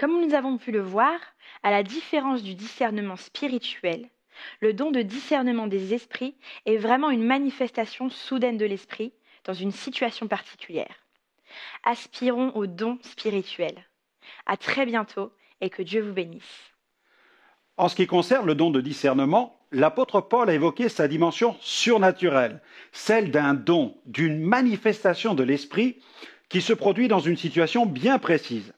Comme nous avons pu le voir, à la différence du discernement spirituel, le don de discernement des esprits est vraiment une manifestation soudaine de l'esprit dans une situation particulière. Aspirons au don spirituel. À très bientôt et que Dieu vous bénisse. En ce qui concerne le don de discernement, l'apôtre Paul a évoqué sa dimension surnaturelle, celle d'un don, d'une manifestation de l'esprit qui se produit dans une situation bien précise.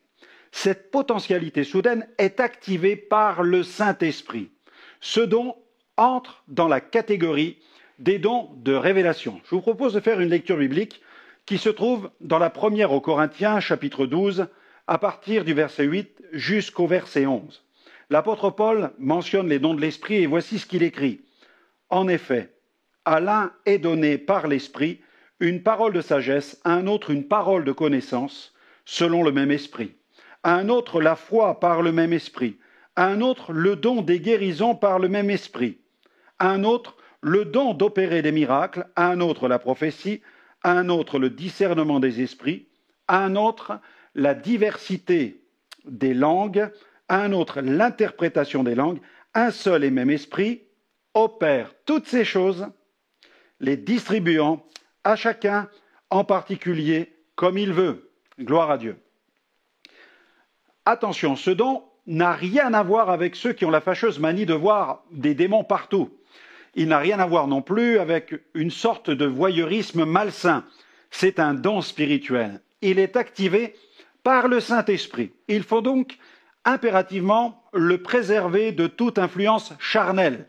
Cette potentialité soudaine est activée par le Saint-Esprit. Ce don entre dans la catégorie des dons de révélation. Je vous propose de faire une lecture biblique qui se trouve dans la première aux Corinthiens, chapitre 12, à partir du verset 8 jusqu'au verset 11. L'apôtre Paul mentionne les dons de l'Esprit et voici ce qu'il écrit. En effet, à l'un est donné par l'Esprit une parole de sagesse, à un autre une parole de connaissance, selon le même Esprit, à un autre la foi par le même Esprit, à un autre le don des guérisons par le même Esprit, à un autre le don d'opérer des miracles, à un autre la prophétie, à un autre le discernement des esprits, à un autre la diversité des langues, à un autre l'interprétation des langues. Un seul et même esprit opère toutes ces choses, les distribuant à chacun en particulier comme il veut. Gloire à Dieu. Attention, ce don n'a rien à voir avec ceux qui ont la fâcheuse manie de voir des démons partout. Il n'a rien à voir non plus avec une sorte de voyeurisme malsain. C'est un don spirituel. Il est activé par le Saint-Esprit. Il faut donc impérativement le préserver de toute influence charnelle.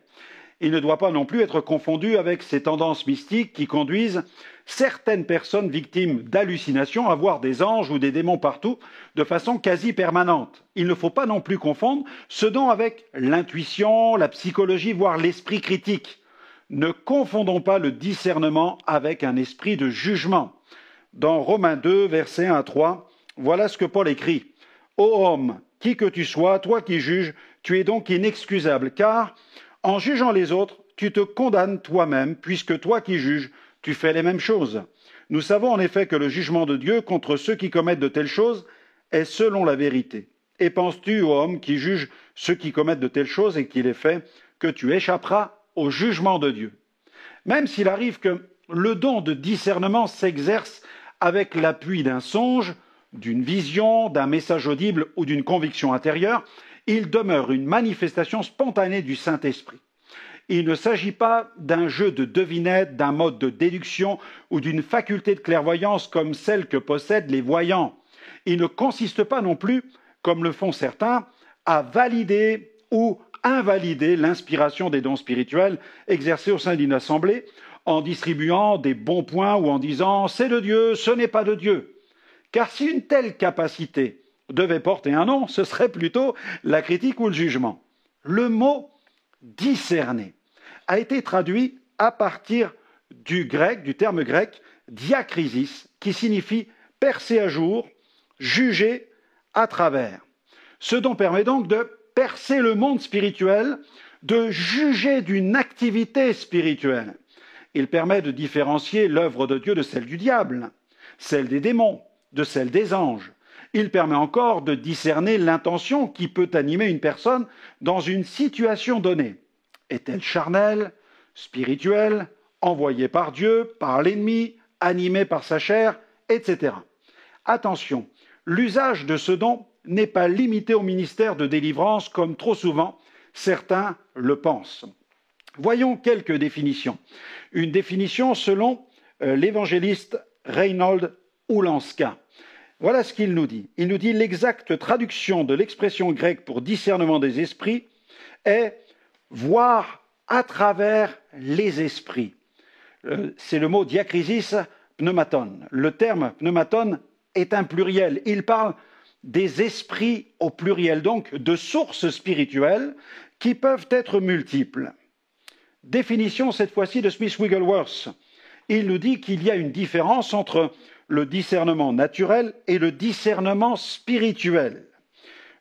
Il ne doit pas non plus être confondu avec ces tendances mystiques qui conduisent certaines personnes victimes d'hallucinations à voir des anges ou des démons partout de façon quasi permanente. Il ne faut pas non plus confondre ce don avec l'intuition, la psychologie, voire l'esprit critique. Ne confondons pas le discernement avec un esprit de jugement. Dans Romains 2, versets 1 à 3, voilà ce que Paul écrit. « Ô homme, qui que tu sois, toi qui juges, tu es donc inexcusable, car en jugeant les autres, tu te condamnes toi-même, puisque toi qui juges, tu fais les mêmes choses. Nous savons en effet que le jugement de Dieu contre ceux qui commettent de telles choses est selon la vérité. Et penses-tu, ô homme, qui juge ceux qui commettent de telles choses et qui les fait, que tu échapperas au jugement de Dieu? Même s'il arrive que le don de discernement s'exerce avec l'appui d'un songe, d'une vision, d'un message audible ou d'une conviction intérieure, il demeure une manifestation spontanée du Saint-Esprit. Il ne s'agit pas d'un jeu de devinette, d'un mode de déduction ou d'une faculté de clairvoyance comme celle que possèdent les voyants. Il ne consiste pas non plus, comme le font certains, à valider ou invalider l'inspiration des dons spirituels exercés au sein d'une assemblée en distribuant des bons points ou en disant « c'est de Dieu, ce n'est pas de Dieu ». Car si une telle capacité devait porter un nom, ce serait plutôt la critique ou le jugement. Le mot discerner a été traduit à partir du terme grec diakrisis, qui signifie percer à jour, juger à travers. Ce don permet donc de percer le monde spirituel, de juger d'une activité spirituelle. Il permet de différencier l'œuvre de Dieu de celle du diable, celle des démons, de celle des anges. Il permet encore de discerner l'intention qui peut animer une personne dans une situation donnée. Est-elle charnelle, spirituelle, envoyée par Dieu, par l'ennemi, animée par sa chair, etc. Attention, l'usage de ce don n'est pas limité au ministère de délivrance comme trop souvent certains le pensent. Voyons quelques définitions. Une définition selon l'évangéliste Reinhold Ulanska. Voilà ce qu'il nous dit. Il nous dit l'exacte traduction de l'expression grecque pour discernement des esprits est voir à travers les esprits. C'est le mot diakrisis pneumaton. Le terme pneumaton est un pluriel. Il parle des esprits au pluriel, donc de sources spirituelles qui peuvent être multiples. Définition cette fois-ci de Smith Wigglesworth. Il nous dit qu'il y a une différence entre le discernement naturel et le discernement spirituel.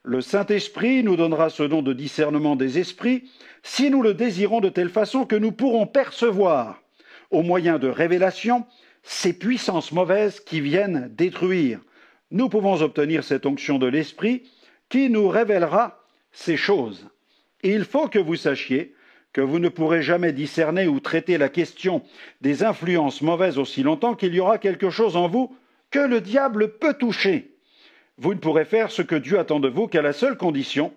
Le Saint-Esprit nous donnera ce don de discernement des esprits si nous le désirons de telle façon que nous pourrons percevoir, au moyen de révélation, ces puissances mauvaises qui viennent détruire. Nous pouvons obtenir cette onction de l'Esprit qui nous révélera ces choses. Il faut que vous sachiez que vous ne pourrez jamais discerner ou traiter la question des influences mauvaises aussi longtemps qu'il y aura quelque chose en vous que le diable peut toucher. Vous ne pourrez faire ce que Dieu attend de vous qu'à la seule condition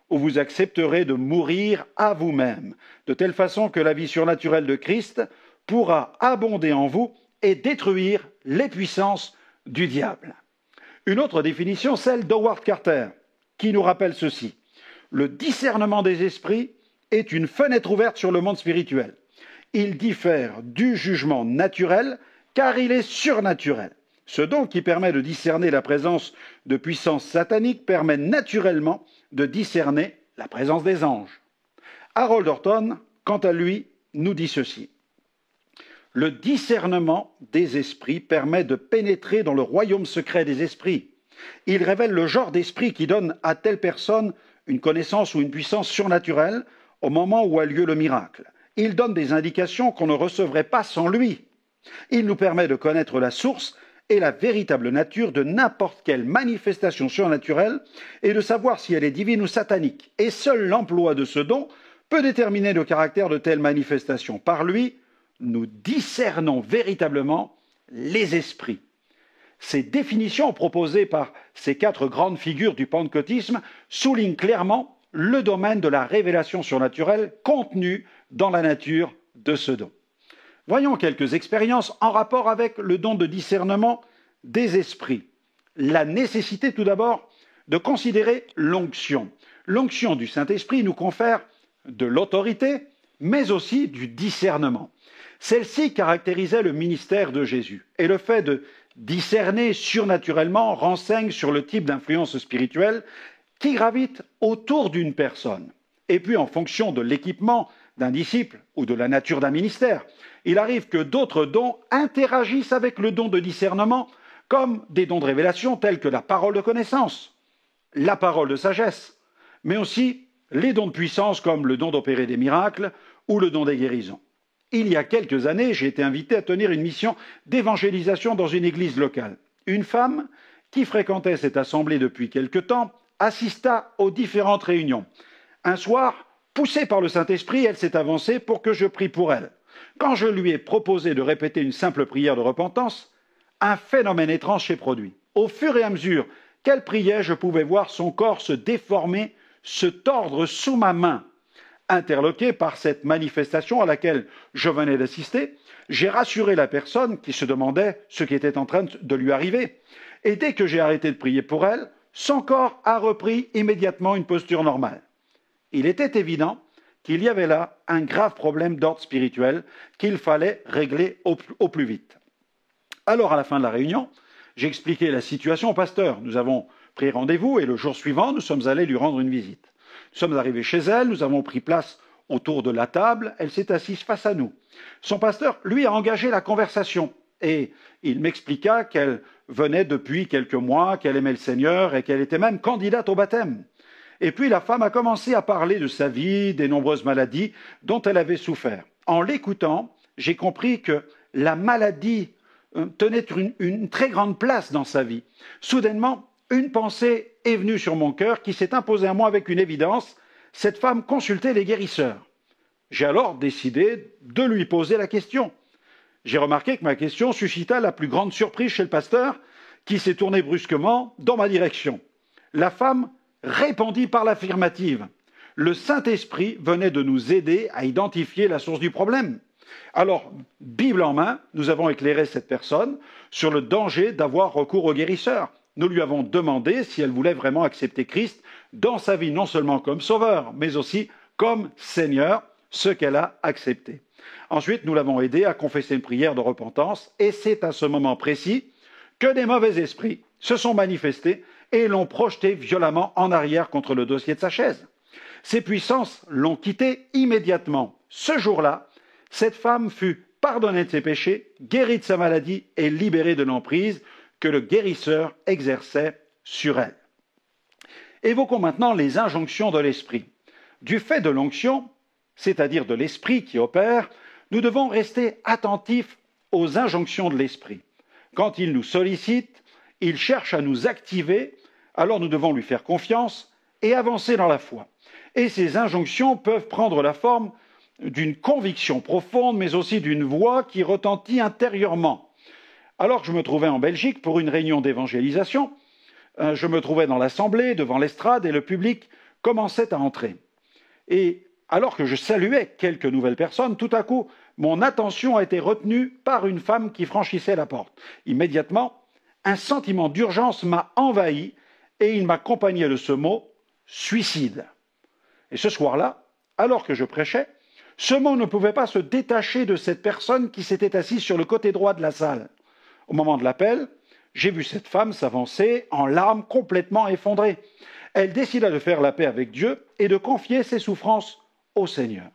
où vous accepterez de mourir à vous-même, de telle façon que la vie surnaturelle de Christ pourra abonder en vous et détruire les puissances du diable. Une autre définition, celle d'Howard Carter, qui nous rappelle ceci. Le discernement des esprits est une fenêtre ouverte sur le monde spirituel. Il diffère du jugement naturel car il est surnaturel. Ce don qui permet de discerner la présence de puissances sataniques permet naturellement de discerner la présence des anges. Harold Orton, quant à lui, nous dit ceci. Le discernement des esprits permet de pénétrer dans le royaume secret des esprits. Il révèle le genre d'esprit qui donne à telle personne une connaissance ou une puissance surnaturelle au moment où a lieu le miracle. Il donne des indications qu'on ne recevrait pas sans lui. Il nous permet de connaître la source et la véritable nature de n'importe quelle manifestation surnaturelle et de savoir si elle est divine ou satanique. Et seul l'emploi de ce don peut déterminer le caractère de telle manifestation. Par lui, nous discernons véritablement les esprits. Ces définitions proposées par ces 4 grandes figures du pentecôtisme soulignent clairement le domaine de la révélation surnaturelle contenu dans la nature de ce don. Voyons quelques expériences en rapport avec le don de discernement des esprits. La nécessité tout d'abord de considérer l'onction. L'onction du Saint-Esprit nous confère de l'autorité, mais aussi du discernement. Celle-ci caractérisait le ministère de Jésus et le fait de discerner surnaturellement renseigne sur le type d'influence spirituelle qui gravite autour d'une personne. Et puis en fonction de l'équipement d'un disciple ou de la nature d'un ministère, il arrive que d'autres dons interagissent avec le don de discernement, comme des dons de révélation tels que la parole de connaissance, la parole de sagesse, mais aussi les dons de puissance comme le don d'opérer des miracles ou le don des guérisons. Il y a quelques années, j'ai été invité à tenir une mission d'évangélisation dans une église locale. Une femme qui fréquentait cette assemblée depuis quelque temps assista aux différentes réunions. Un soir, poussée par le Saint-Esprit, elle s'est avancée pour que je prie pour elle. Quand je lui ai proposé de répéter une simple prière de repentance, un phénomène étrange s'est produit. Au fur et à mesure qu'elle priait, je pouvais voir son corps se déformer, se tordre sous ma main. Interloqué par cette manifestation à laquelle je venais d'assister, j'ai rassuré la personne qui se demandait ce qui était en train de lui arriver. Et dès que j'ai arrêté de prier pour elle, son corps a repris immédiatement une posture normale. Il était évident qu'il y avait là un grave problème d'ordre spirituel qu'il fallait régler au plus vite. Alors, à la fin de la réunion, j'ai expliqué la situation au pasteur. Nous avons pris rendez-vous et le jour suivant, nous sommes allés lui rendre une visite. Nous sommes arrivés chez elle, nous avons pris place autour de la table, elle s'est assise face à nous. Son pasteur, lui, a engagé la conversation et il m'expliqua qu'elle venait depuis quelques mois, qu'elle aimait le Seigneur et qu'elle était même candidate au baptême. Et puis la femme a commencé à parler de sa vie, des nombreuses maladies dont elle avait souffert. En l'écoutant, j'ai compris que la maladie tenait une très grande place dans sa vie. Soudainement, une pensée est venue sur mon cœur qui s'est imposée à moi avec une évidence. Cette femme consultait les guérisseurs. J'ai alors décidé de lui poser la question. J'ai remarqué que ma question suscita la plus grande surprise chez le pasteur qui s'est tourné brusquement dans ma direction. La femme répondit par l'affirmative. Le Saint-Esprit venait de nous aider à identifier la source du problème. Alors, Bible en main, nous avons éclairé cette personne sur le danger d'avoir recours au guérisseur. Nous lui avons demandé si elle voulait vraiment accepter Christ dans sa vie, non seulement comme sauveur, mais aussi comme Seigneur, ce qu'elle a accepté. Ensuite, nous l'avons aidée à confesser une prière de repentance, et c'est à ce moment précis que des mauvais esprits se sont manifestés et l'ont projeté violemment en arrière contre le dossier de sa chaise. Ces puissances l'ont quitté immédiatement. Ce jour-là, cette femme fut pardonnée de ses péchés, guérie de sa maladie et libérée de l'emprise que le guérisseur exerçait sur elle. Évoquons maintenant les injonctions de l'esprit. Du fait de l'onction, c'est-à-dire de l'esprit qui opère, nous devons rester attentifs aux injonctions de l'esprit. Quand il nous sollicite, il cherche à nous activer Alors nous devons lui faire confiance et avancer dans la foi. Et ces injonctions peuvent prendre la forme d'une conviction profonde, mais aussi d'une voix qui retentit intérieurement. Alors que je me trouvais en Belgique pour une réunion d'évangélisation, je me trouvais dans l'assemblée, devant l'estrade, et le public commençait à entrer. Et alors que je saluais quelques nouvelles personnes, tout à coup, mon attention a été retenue par une femme qui franchissait la porte. Immédiatement, un sentiment d'urgence m'a envahi et il m'accompagnait de ce mot « suicide ». Et ce soir-là, alors que je prêchais, ce mot ne pouvait pas se détacher de cette personne qui s'était assise sur le côté droit de la salle. Au moment de l'appel, j'ai vu cette femme s'avancer en larmes complètement effondrée. Elle décida de faire la paix avec Dieu et de confier ses souffrances au Seigneur.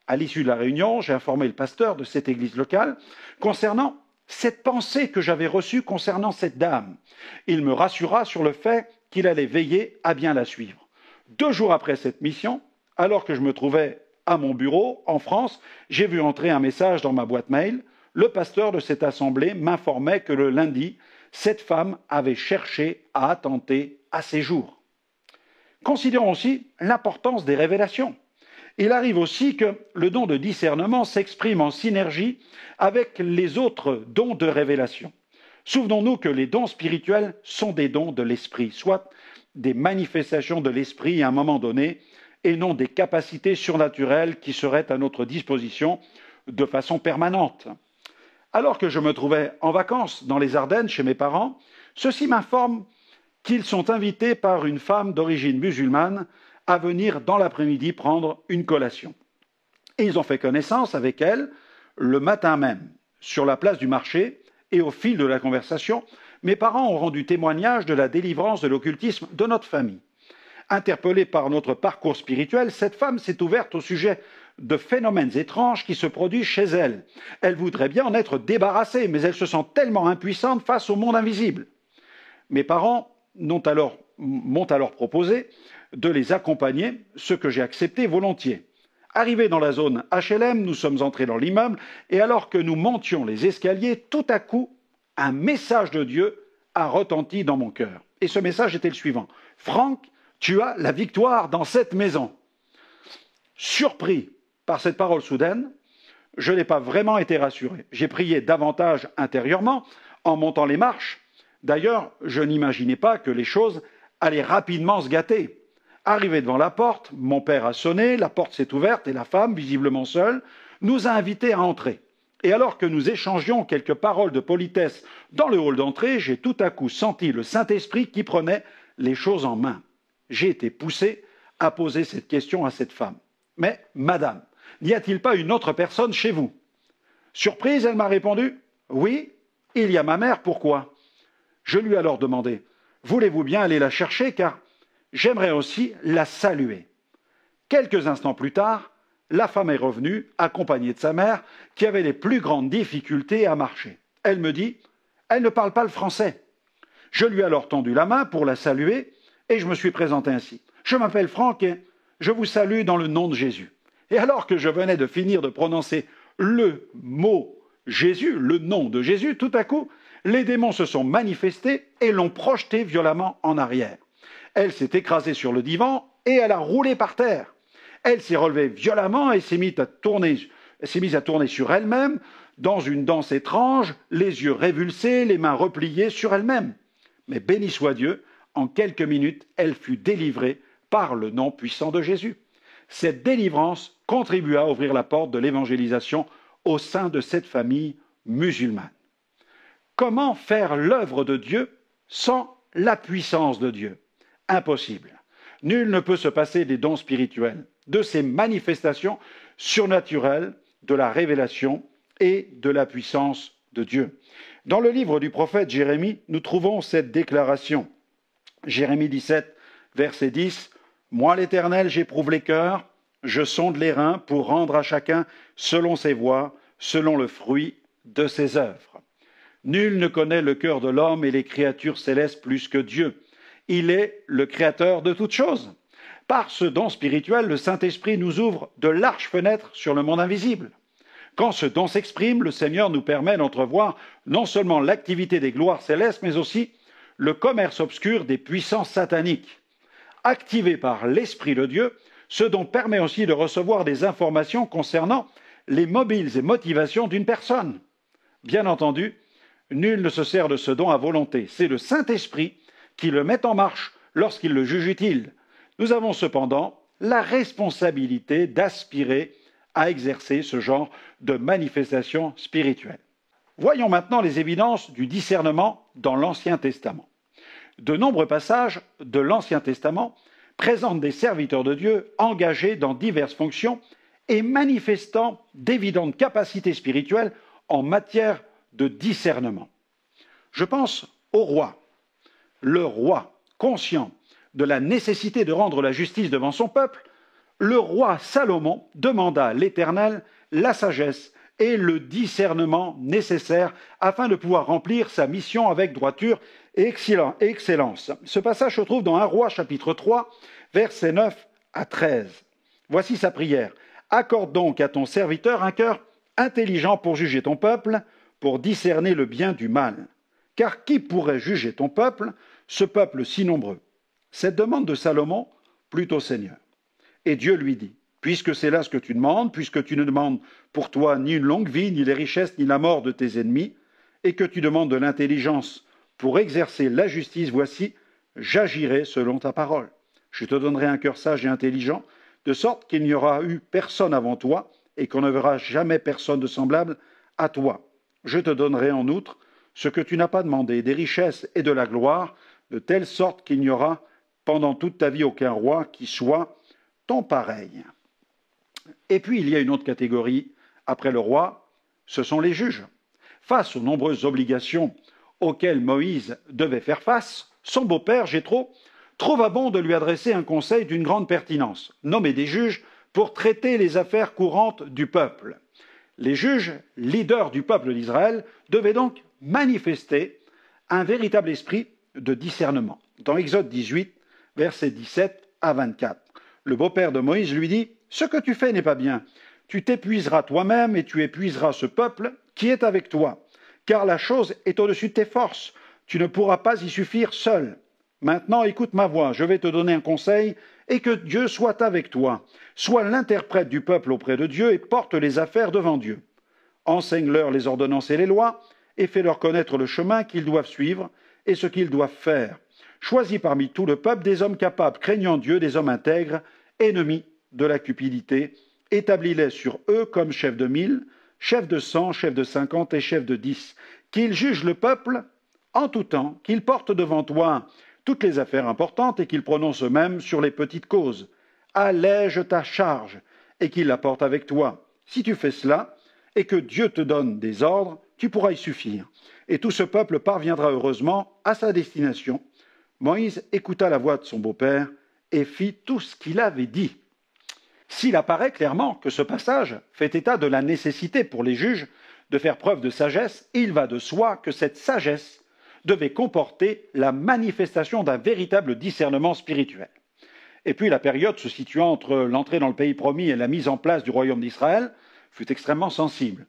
À l'issue de la réunion, j'ai informé le pasteur de cette église locale concernant cette pensée que j'avais reçue concernant cette dame. Il me rassura sur le fait qu'il allait veiller à bien la suivre. 2 jours après cette mission, alors que je me trouvais à mon bureau en France, j'ai vu entrer un message dans ma boîte mail. Le pasteur de cette assemblée m'informait que le lundi, cette femme avait cherché à attenter à ses jours. Considérons aussi l'importance des révélations. Il arrive aussi que le don de discernement s'exprime en synergie avec les autres dons de révélation. Souvenons-nous que les dons spirituels sont des dons de l'esprit, soit des manifestations de l'esprit à un moment donné, et non des capacités surnaturelles qui seraient à notre disposition de façon permanente. Alors que je me trouvais en vacances dans les Ardennes chez mes parents, ceux-ci m'informent qu'ils sont invités par une femme d'origine musulmane à venir dans l'après-midi prendre une collation. Et ils ont fait connaissance avec elle le matin même, sur la place du marché, et au fil de la conversation, mes parents ont rendu témoignage de la délivrance de l'occultisme de notre famille. Interpellée par notre parcours spirituel, cette femme s'est ouverte au sujet de phénomènes étranges qui se produisent chez elle. Elle voudrait bien en être débarrassée, mais elle se sent tellement impuissante face au monde invisible. Mes parents m'ont alors proposé de les accompagner, ce que j'ai accepté volontiers. Arrivés dans la zone HLM, nous sommes entrés dans l'immeuble, et alors que nous montions les escaliers, tout à coup, un message de Dieu a retenti dans mon cœur. Et ce message était le suivant. « Franck, tu as la victoire dans cette maison. » Surpris par cette parole soudaine, je n'ai pas vraiment été rassuré. J'ai prié davantage intérieurement en montant les marches. D'ailleurs, je n'imaginais pas que les choses allaient rapidement se gâter. Arrivé devant la porte, mon père a sonné, la porte s'est ouverte et la femme, visiblement seule, nous a invités à entrer. Et alors que nous échangions quelques paroles de politesse dans le hall d'entrée, j'ai tout à coup senti le Saint-Esprit qui prenait les choses en main. J'ai été poussé à poser cette question à cette femme. « Mais, madame, n'y a-t-il pas une autre personne chez vous ?» Surprise, elle m'a répondu « Oui, il y a ma mère, pourquoi ?» Je lui ai alors demandé « Voulez-vous bien aller la chercher car j'aimerais aussi la saluer ?» Quelques instants plus tard, la femme est revenue, accompagnée de sa mère, qui avait les plus grandes difficultés à marcher. Elle me dit « Elle ne parle pas le français ». Je lui ai alors tendu la main pour la saluer et je me suis présenté ainsi. « Je m'appelle Franck et je vous salue dans le nom de Jésus. » Et alors que je venais de finir de prononcer le mot Jésus, le nom de Jésus, tout à coup, les démons se sont manifestés et l'ont projeté violemment en arrière. Elle s'est écrasée sur le divan et elle a roulé par terre. Elle s'est relevée violemment et s'est mise à tourner sur elle-même dans une danse étrange, les yeux révulsés, les mains repliées sur elle-même. Mais béni soit Dieu, en quelques minutes, elle fut délivrée par le nom puissant de Jésus. Cette délivrance contribua à ouvrir la porte de l'évangélisation au sein de cette famille musulmane. Comment faire l'œuvre de Dieu sans la puissance de Dieu? Impossible. Nul ne peut se passer des dons spirituels, de ces manifestations surnaturelles, de la révélation et de la puissance de Dieu. Dans le livre du prophète Jérémie, nous trouvons cette déclaration. Jérémie 17, verset 10, « Moi l'Éternel, j'éprouve les cœurs, je sonde les reins pour rendre à chacun selon ses voies, selon le fruit de ses œuvres. » Nul ne connaît le cœur de l'homme et les créatures célestes plus que Dieu. Il est le créateur de toutes choses. Par ce don spirituel, le Saint-Esprit nous ouvre de larges fenêtres sur le monde invisible. Quand ce don s'exprime, le Seigneur nous permet d'entrevoir non seulement l'activité des gloires célestes, mais aussi le commerce obscur des puissances sataniques, activé par l'Esprit de Dieu, ce don permet aussi de recevoir des informations concernant les mobiles et motivations d'une personne. Bien entendu, nul ne se sert de ce don à volonté, c'est le Saint-Esprit qui le met en marche lorsqu'il le juge utile. Nous avons cependant la responsabilité d'aspirer à exercer ce genre de manifestation spirituelle. Voyons maintenant les évidences du discernement dans l'Ancien Testament. De nombreux passages de l'Ancien Testament présentent des serviteurs de Dieu engagés dans diverses fonctions et manifestant d'évidentes capacités spirituelles en matière de discernement. Je pense au roi. Le roi, conscient de la nécessité de rendre la justice devant son peuple, le roi Salomon demanda à l'Éternel la sagesse et le discernement nécessaires afin de pouvoir remplir sa mission avec droiture et excellence. Ce passage se trouve dans 1 Roi chapitre 3, versets 9 à 13. Voici sa prière. Accorde donc à ton serviteur un cœur intelligent pour juger ton peuple, pour discerner le bien du mal. Car qui pourrait juger ton peuple, ce peuple si nombreux? Cette demande de Salomon plut au Seigneur. Et Dieu lui dit, puisque c'est là ce que tu demandes, puisque tu ne demandes pour toi ni une longue vie, ni les richesses, ni la mort de tes ennemis, et que tu demandes de l'intelligence pour exercer la justice, voici, j'agirai selon ta parole. Je te donnerai un cœur sage et intelligent, de sorte qu'il n'y aura eu personne avant toi, et qu'on ne verra jamais personne de semblable à toi. Je te donnerai en outre ce que tu n'as pas demandé, des richesses et de la gloire, de telle sorte qu'il n'y aura pendant toute ta vie aucun roi qui soit ton pareil. Et puis il y a une autre catégorie, après le roi, ce sont les juges. Face aux nombreuses obligations auxquelles Moïse devait faire face, son beau-père, Jéthro, trouva bon de lui adresser un conseil d'une grande pertinence, nommer des juges pour traiter les affaires courantes du peuple. Les juges, leaders du peuple d'Israël, devaient donc manifester un véritable esprit de discernement. Dans Exode 18, versets 17 à 24, le beau-père de Moïse lui dit « Ce que tu fais n'est pas bien. Tu t'épuiseras toi-même et tu épuiseras ce peuple qui est avec toi, car la chose est au-dessus de tes forces. Tu ne pourras pas y suffire seul. Maintenant, écoute ma voix, je vais te donner un conseil, et que Dieu soit avec toi. Sois l'interprète du peuple auprès de Dieu et porte les affaires devant Dieu. Enseigne-leur les ordonnances et les lois, et fais-leur connaître le chemin qu'ils doivent suivre et ce qu'ils doivent faire. Choisis parmi tout le peuple des hommes capables, craignant Dieu, des hommes intègres, ennemis de la cupidité. Établis-les sur eux comme chefs de 1000, chefs de 100, chefs de 50 et chefs de 10. Qu'ils jugent le peuple en tout temps, qu'ils portent devant toi toutes les affaires importantes et qu'ils prononcent eux-mêmes sur les petites causes. Allège ta charge et qu'ils la portent avec toi. Si tu fais cela et que Dieu te donne des ordres, tu pourras y suffire. Et tout ce peuple parviendra heureusement à sa destination. Moïse écouta la voix de son beau-père et fit tout ce qu'il avait dit. S'il apparaît clairement que ce passage fait état de la nécessité pour les juges de faire preuve de sagesse, il va de soi que cette sagesse devait comporter la manifestation d'un véritable discernement spirituel. Et puis la période se situant entre l'entrée dans le pays promis et la mise en place du royaume d'Israël fut extrêmement sensible.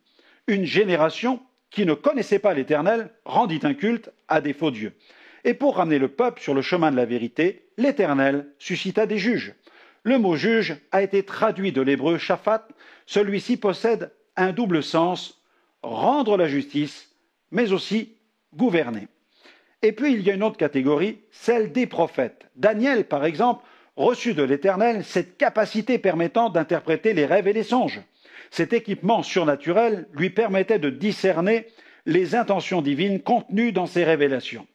Une génération qui ne connaissait pas l'Éternel rendit un culte à des faux dieux. Et pour ramener le peuple sur le chemin de la vérité, l'Éternel suscita des juges. Le mot juge a été traduit de l'hébreu shaphat. Celui-ci possède un double sens, rendre la justice, mais aussi gouverner. Et puis il y a une autre catégorie, celle des prophètes. Daniel, par exemple, reçut de l'Éternel cette capacité permettant d'interpréter les rêves et les songes. Cet équipement surnaturel lui permettait de discerner les intentions divines contenues dans ces révélations.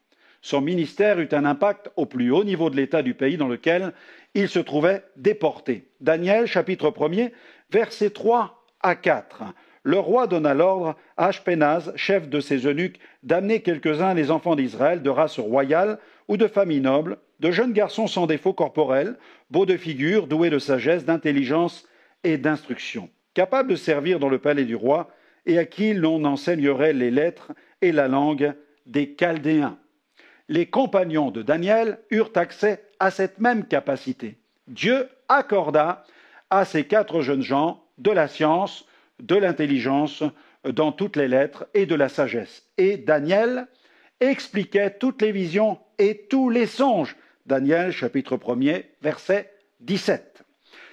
Son ministère eut un impact au plus haut niveau de l'État du pays dans lequel il se trouvait déporté. Daniel, chapitre 1er, versets 3 à 4. Le roi donna l'ordre à Ashpenaz, chef de ses eunuques, d'amener quelques-uns des enfants d'Israël de race royale ou de famille noble, de jeunes garçons sans défaut corporel, beaux de figure, doués de sagesse, d'intelligence et d'instruction, capables de servir dans le palais du roi et à qui l'on enseignerait les lettres et la langue des Chaldéens. Les compagnons de Daniel eurent accès à cette même capacité. Dieu accorda à ces 4 jeunes gens de la science, de l'intelligence dans toutes les lettres et de la sagesse. Et Daniel expliquait toutes les visions et tous les songes. Daniel, chapitre 1er, verset 17.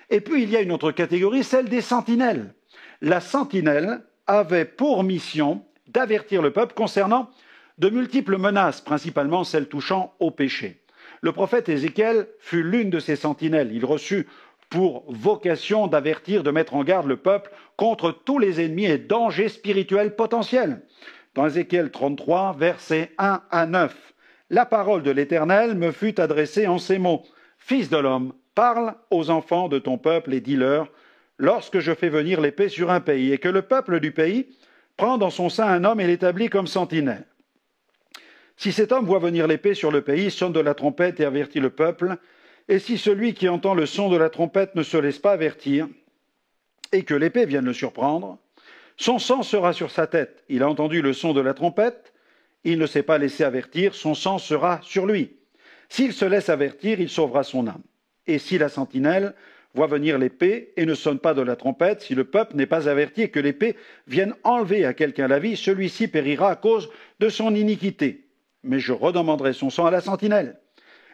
Et puis il y a une autre catégorie, celle des sentinelles. La sentinelle avait pour mission d'avertir le peuple concernant de multiples menaces, principalement celles touchant au péché. Le prophète Ézéchiel fut l'une de ces sentinelles. Il reçut pour vocation d'avertir, de mettre en garde le peuple contre tous les ennemis et dangers spirituels potentiels. Dans Ézéchiel 33, versets 1 à 9, la parole de l'Éternel me fut adressée en ces mots. Fils de l'homme, parle aux enfants de ton peuple et dis-leur, lorsque je fais venir l'épée sur un pays et que le peuple du pays prend dans son sein un homme et l'établit comme sentinelle. Si cet homme voit venir l'épée sur le pays, sonne de la trompette et avertit le peuple, et si celui qui entend le son de la trompette ne se laisse pas avertir, et que l'épée vienne le surprendre, son sang sera sur sa tête. Il a entendu le son de la trompette, il ne s'est pas laissé avertir, son sang sera sur lui. S'il se laisse avertir, il sauvera son âme. Et si la sentinelle voit venir l'épée et ne sonne pas de la trompette, si le peuple n'est pas averti et que l'épée vienne enlever à quelqu'un la vie, celui-ci périra à cause de son iniquité. Mais je redemanderai son sang à la sentinelle.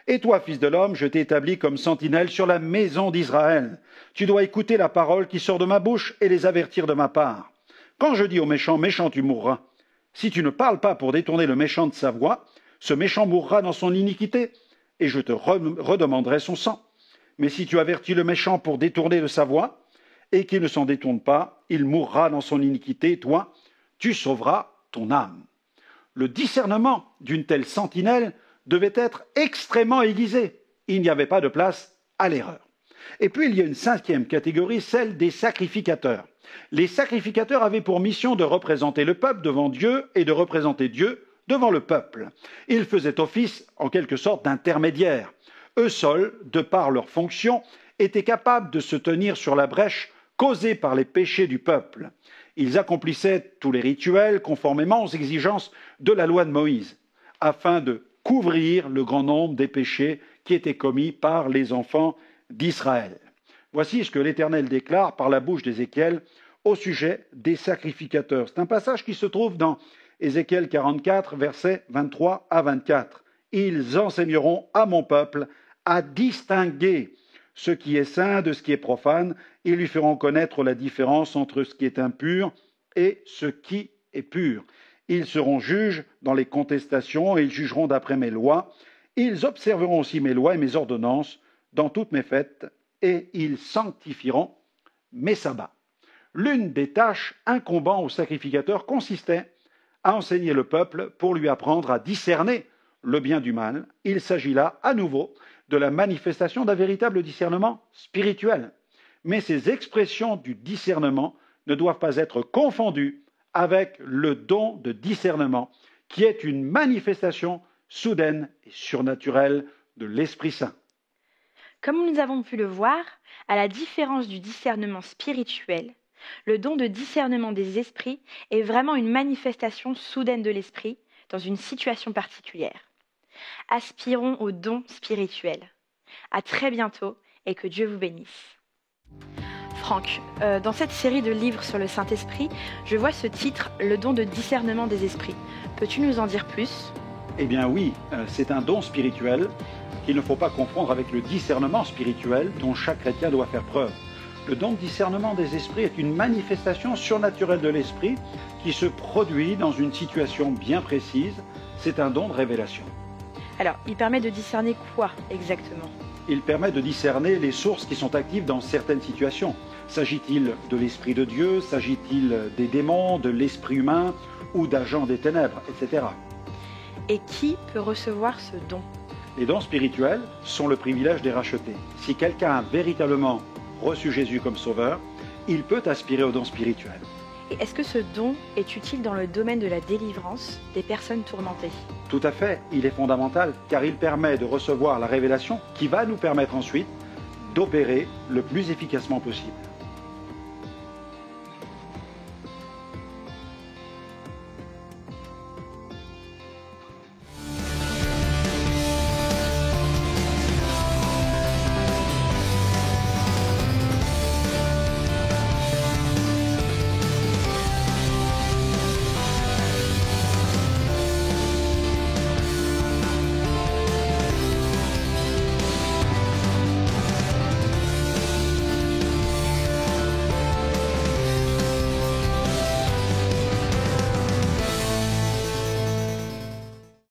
Et toi, fils de l'homme, je t'ai établi comme sentinelle sur la maison d'Israël. Tu dois écouter la parole qui sort de ma bouche et les avertir de ma part. Quand je dis au méchant, méchant, tu mourras. Si tu ne parles pas pour détourner le méchant de sa voie, ce méchant mourra dans son iniquité, et je te redemanderai son sang. Mais si tu avertis le méchant pour détourner de sa voie, et qu'il ne s'en détourne pas, il mourra dans son iniquité, et toi, tu sauveras ton âme. Le discernement d'une telle sentinelle devait être extrêmement aiguisé. Il n'y avait pas de place à l'erreur. Et puis il y a une cinquième catégorie, celle des sacrificateurs. Les sacrificateurs avaient pour mission de représenter le peuple devant Dieu et de représenter Dieu devant le peuple. Ils faisaient office en quelque sorte d'intermédiaires. Eux seuls, de par leur fonction, étaient capables de se tenir sur la brèche causée par les péchés du peuple. Ils accomplissaient tous les rituels conformément aux exigences de la loi de Moïse, afin de couvrir le grand nombre des péchés qui étaient commis par les enfants d'Israël. Voici ce que l'Éternel déclare par la bouche d'Ézéchiel au sujet des sacrificateurs. C'est un passage qui se trouve dans Ézéchiel 44, versets 23 à 24. Ils enseigneront à mon peuple à distinguer ce qui est saint de ce qui est profane. Ils lui feront connaître la différence entre ce qui est impur et ce qui est pur. Ils seront juges dans les contestations et ils jugeront d'après mes lois. Ils observeront aussi mes lois et mes ordonnances dans toutes mes fêtes et ils sanctifieront mes sabbats. L'une des tâches incombant au sacrificateur consistait à enseigner le peuple pour lui apprendre à discerner le bien du mal. Il s'agit là, à nouveau, de la manifestation d'un véritable discernement spirituel. Mais ces expressions du discernement ne doivent pas être confondues avec le don de discernement, qui est une manifestation soudaine et surnaturelle de l'Esprit Saint. Comme nous avons pu le voir, à la différence du discernement spirituel, le don de discernement des esprits est vraiment une manifestation soudaine de l'esprit dans une situation particulière. Aspirons au don spirituel. À très bientôt et que Dieu vous bénisse. Franck, dans cette série de livres sur le Saint-Esprit, je vois ce titre, le don de discernement des esprits. Peux-tu nous en dire plus ? Eh bien oui, c'est un don spirituel qu'il ne faut pas confondre avec le discernement spirituel dont chaque chrétien doit faire preuve. Le don de discernement des esprits est une manifestation surnaturelle de l'esprit qui se produit dans une situation bien précise. C'est un don de révélation. Alors, il permet de discerner quoi exactement ? Il permet de discerner les sources qui sont actives dans certaines situations. S'agit-il de l'Esprit de Dieu? S'agit-il des démons, de l'esprit humain ou d'agents des ténèbres, etc. Et qui peut recevoir ce don ? Les dons spirituels sont le privilège des rachetés. Si quelqu'un a véritablement reçu Jésus comme sauveur, il peut aspirer au don spirituel. Et est-ce que ce don est utile dans le domaine de la délivrance des personnes tourmentées ? Tout à fait, il est fondamental car il permet de recevoir la révélation qui va nous permettre ensuite d'opérer le plus efficacement possible.